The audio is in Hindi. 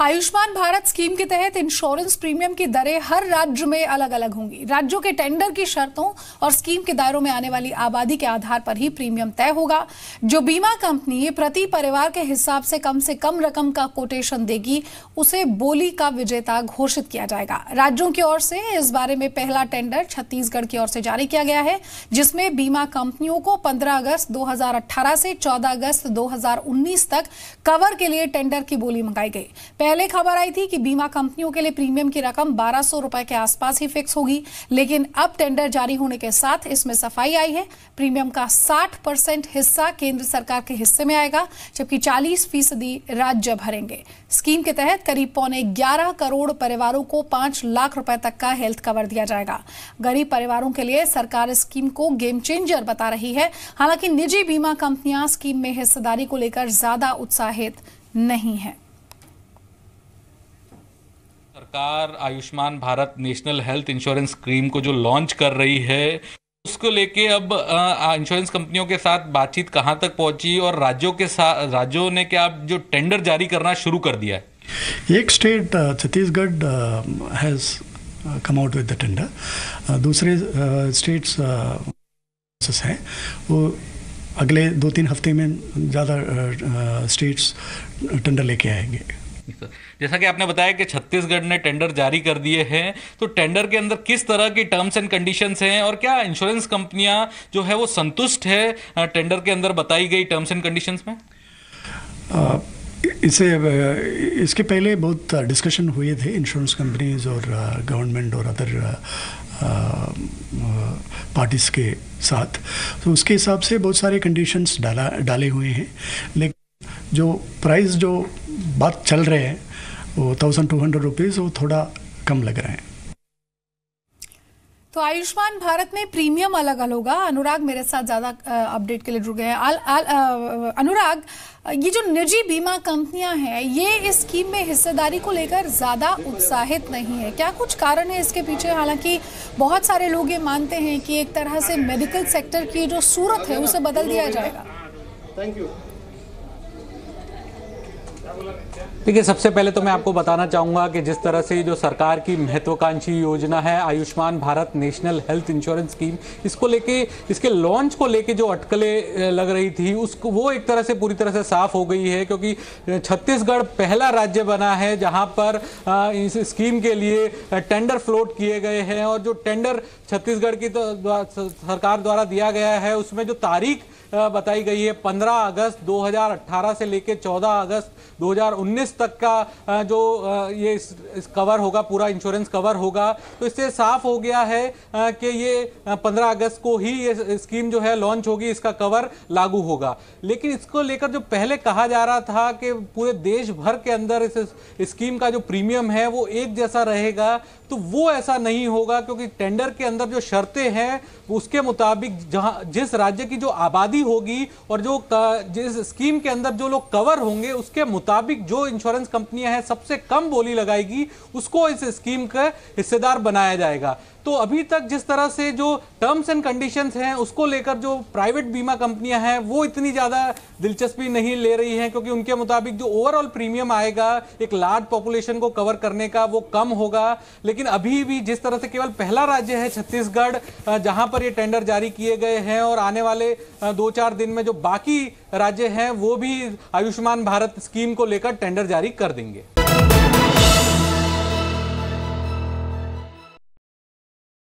आयुष्मान भारत स्कीम के तहत इंश्योरेंस प्रीमियम की दरें हर राज्य में अलग अलग होंगी। राज्यों के टेंडर की शर्तों और स्कीम के दायरों में आने वाली आबादी के आधार पर ही प्रीमियम तय होगा। जो बीमा कंपनी प्रति परिवार के हिसाब से कम रकम का कोटेशन देगी, उसे बोली का विजेता घोषित किया जाएगा। राज्यों की ओर से इस बारे में पहला टेंडर छत्तीसगढ़ की ओर से जारी किया गया है, जिसमें बीमा कंपनियों को 15 अगस्त 2018 से 14 अगस्त 2019 तक कवर के लिए टेंडर की बोली मंगाई गई। पहले खबर आई थी कि बीमा कंपनियों के लिए प्रीमियम की रकम 1200 रुपए के आसपास ही फिक्स होगी, लेकिन अब टेंडर जारी होने के साथ इसमें सफाई आई है। प्रीमियम का 60% हिस्सा केंद्र सरकार के हिस्से में आएगा, जबकि 40% राज्य भरेंगे। स्कीम के तहत करीब 11.25 करोड़ परिवारों को 5 लाख रुपए तक का हेल्थ कवर दिया जाएगा। गरीब परिवारों के लिए सरकार इस स्कीम को गेम चेंजर बता रही है। हालांकि निजी बीमा कंपनियां स्कीम में हिस्सेदारी को लेकर ज्यादा उत्साहित नहीं है। सरकार Ayushman Bharat national health insurance scheme को जो लॉन्च कर रही है, उसको लेके अब इंश्योरेंस कंपनियों के साथ बातचीत कहां तक पहुंची और राज्यों ने क्या जो टेंडर जारी करना शुरू कर दिया है? एक state Chhattisgarh has come out with the tender. दूसरे स्टेट्स हैं वो अगले 2-3 हफ्ते में ज़्यादा स्टेट्स टेंडर लेके आएंगे। जैसा कि आपने बताया कि छत्तीसगढ़ ने टेंडर जारी कर दिए हैं, तो टेंडर के अंदर किस तरह की टर्म्स एंड कंडीशंस हैं और क्या इंश्योरेंस कंपनियां जो है वो संतुष्ट है टेंडर के अंदर बताई गई टर्म्स एंड कंडीशंस में? इसके पहले बहुत डिस्कशन हुए थे इंश्योरेंस कंपनीज और गवर्नमेंट और अदर पार्टीज के साथ, तो उसके हिसाब से बहुत सारे कंडीशंस डाले हुए हैं। लेकिन जो प्राइस जो बात चल रहे हैं वो 1200 रुपीज़, वो थोड़ा कम लग रहे हैं। तो आयुष्मान भारत में प्रीमियम अलग अलग होगा। अनुराग मेरे साथ ज्यादा अपडेट के लिए जुड़ गए हैं। अनुराग, ये जो निजी बीमा कंपनियां हैं, ये इस स्कीम में हिस्सेदारी को लेकर ज्यादा उत्साहित नहीं है। क्या कुछ कारण है इसके पीछे? हालांकि बहुत सारे लोग ये मानते हैं कि एक तरह से मेडिकल सेक्टर की जो सूरत है उसे बदल दिया जाएगा। Thank you. देखिए, सबसे पहले तो मैं आपको बताना चाहूँगा कि जिस तरह से जो सरकार की महत्वाकांक्षी योजना है Ayushman Bharat national health insurance scheme, इसको लेके, इसके लॉन्च को लेके जो अटकलें लग रही थी, उसको वो एक तरह से पूरी तरह से साफ हो गई है, क्योंकि छत्तीसगढ़ पहला राज्य बना है जहां पर इस स्कीम के लिए टेंडर फ्लोट किए गए हैं। और जो टेंडर छत्तीसगढ़ की सरकार द्वारा दिया गया है, उसमें जो तारीख बताई गई है 15 अगस्त 2018 से लेकर 14 अगस्त 2019 तक का जो ये इस कवर होगा, पूरा इंश्योरेंस कवर होगा। तो इससे साफ हो गया है कि ये 15 अगस्त को ही ये स्कीम जो है लॉन्च होगी, इसका कवर लागू होगा। लेकिन इसको लेकर जो पहले कहा जा रहा था कि पूरे देश भर के अंदर इस स्कीम का जो प्रीमियम है वो एक जैसा रहेगा, तो वो ऐसा नहीं होगा, क्योंकि टेंडर के अंदर जो शर्तें हैं उसके मुताबिक जिस राज्य की जो आबादी होगी और जिस स्कीम के अंदर जो लोग कवर होंगे, उसके मुताबिक जो इंश्योरेंस कंपनियां हैं सबसे कम बोली लगाएगी, उसको इस स्कीम का हिस्सेदार बनाया जाएगा। तो अभी तक जिस तरह से जो टर्म्स एंड कंडीशंस हैं, उसको लेकर जो प्राइवेट बीमा कंपनियां हैं वो इतनी ज़्यादा दिलचस्पी नहीं ले रही हैं, क्योंकि उनके मुताबिक जो ओवरऑल प्रीमियम आएगा एक लार्ज पॉपुलेशन को कवर करने का, वो कम होगा। लेकिन अभी भी जिस तरह से केवल पहला राज्य है छत्तीसगढ़ जहां पर ये टेंडर जारी किए गए हैं, और आने वाले 2-4 दिन में जो बाकी राज्य हैं वो भी आयुष्मान भारत स्कीम को लेकर टेंडर जारी कर देंगे।